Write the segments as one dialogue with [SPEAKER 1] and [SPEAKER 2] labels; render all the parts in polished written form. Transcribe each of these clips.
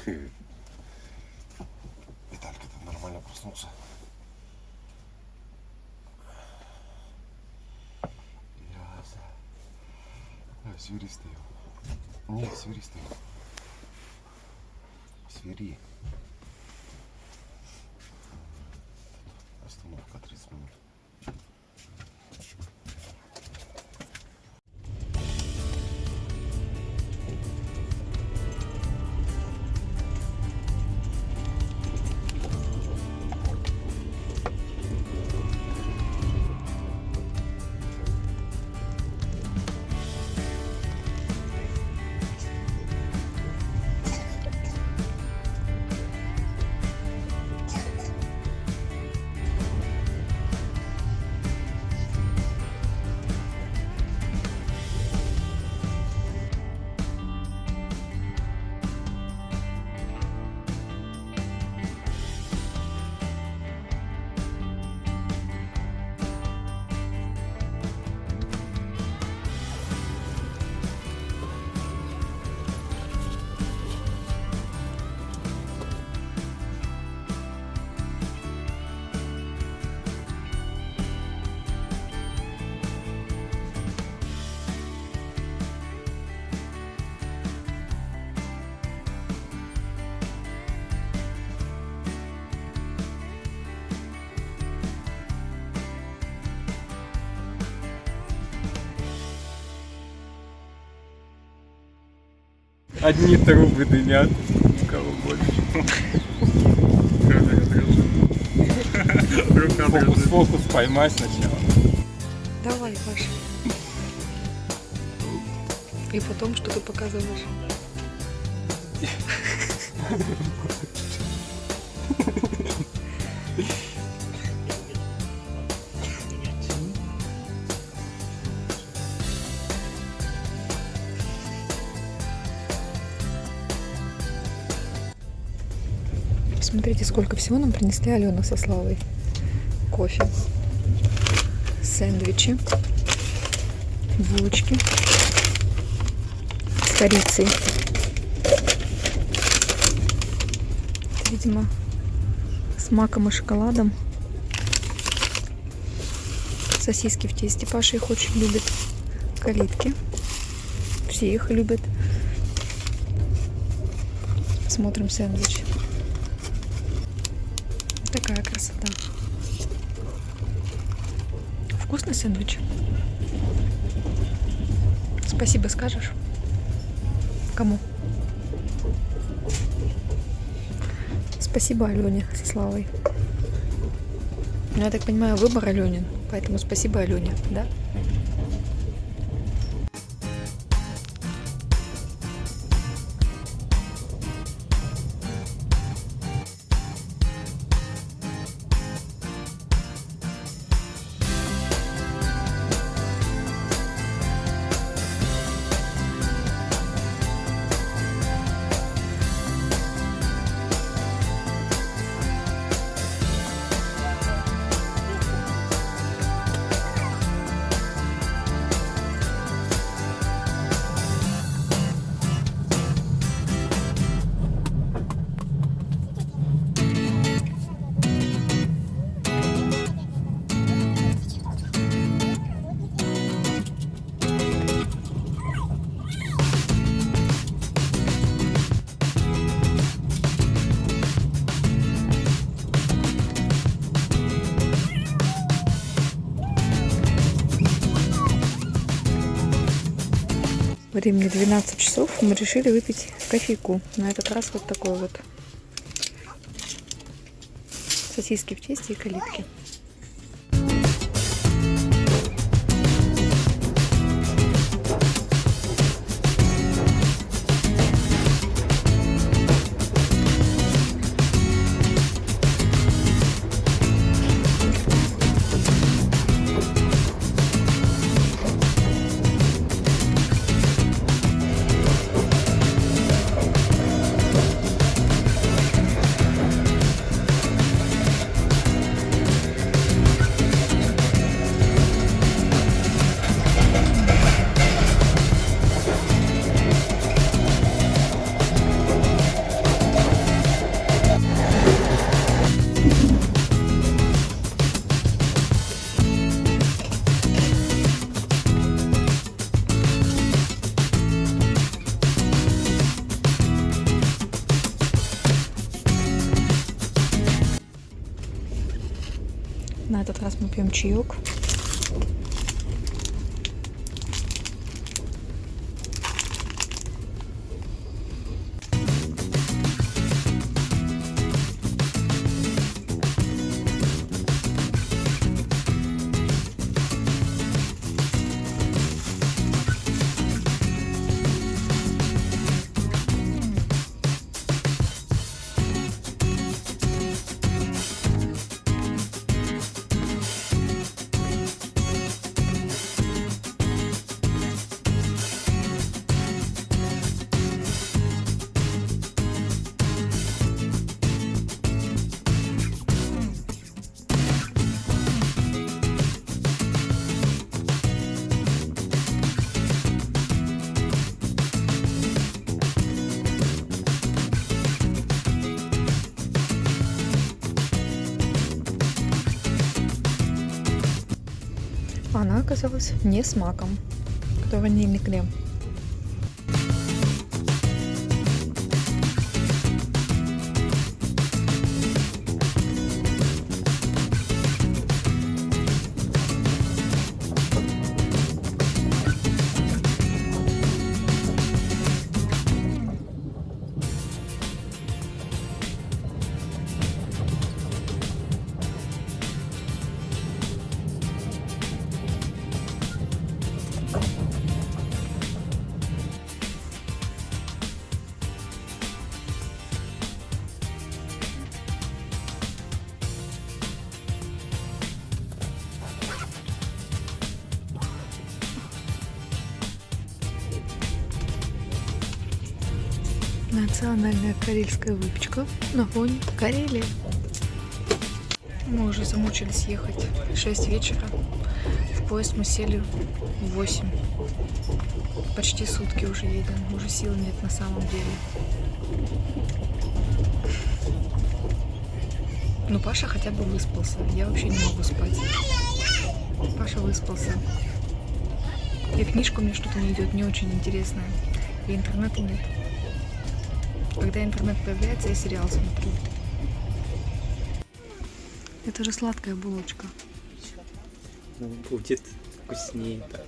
[SPEAKER 1] Виталька, ты нормально проснулся? Ясно. Свири стою. Нет, свири стою. Свири. Остановка 30 минут.
[SPEAKER 2] Одни трубы дымят, у кого больше. Фокус поймай сначала.
[SPEAKER 3] Давай, Паша. И потом что ты показываешь? Смотрите, сколько всего нам принесли Алена со Славой. Кофе, сэндвичи, булочки с корицей. Это, видимо, с маком и шоколадом. Сосиски в тесте. Паша их очень любит. Калитки. Все их любят. Смотрим сэндвич. Такая красота. Вкусный сэндвич? Спасибо скажешь? Кому? Спасибо Алене со Славой. Ну, я так понимаю, выбор Аленин, поэтому спасибо Алене, да? Времени 12 часов, мы решили выпить кофейку. На этот раз вот такой вот. Сосиски в тесте и калитки. На этот раз мы пьем чаек. Она оказалась не с маком. Это ванильный крем. Национальная карельская выпечка на фоне Карелии. Мы уже замучились ехать. 6 вечера. В поезд мы сели в 8. Почти сутки уже едем. Уже сил нет на самом деле. Ну, Паша хотя бы выспался. Я вообще не могу спать. Паша выспался. И книжка у меня что-то не идет, не очень интересная. И интернета нет. Когда интернет появляется, я сериал смотрю. Это же сладкая булочка.
[SPEAKER 2] Ну, будет вкуснее так.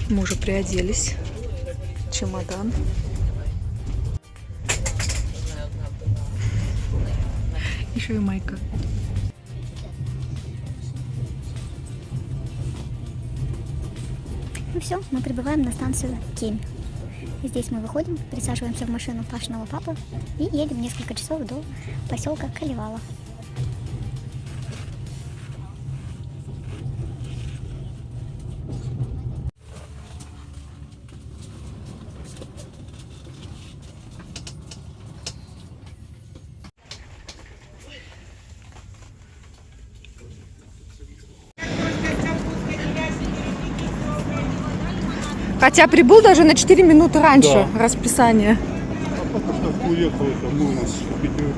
[SPEAKER 3] Мы уже приоделись. Чемодан. Еще и майка.
[SPEAKER 4] Ну все, мы прибываем на станцию Кемь. И здесь мы выходим, присаживаемся в машину Пашиного папы и едем несколько часов до поселка Калевала.
[SPEAKER 3] Хотя прибыл даже на 4 минуты раньше расписания.
[SPEAKER 5] А потом как уехал, это мы у нас в Петербург.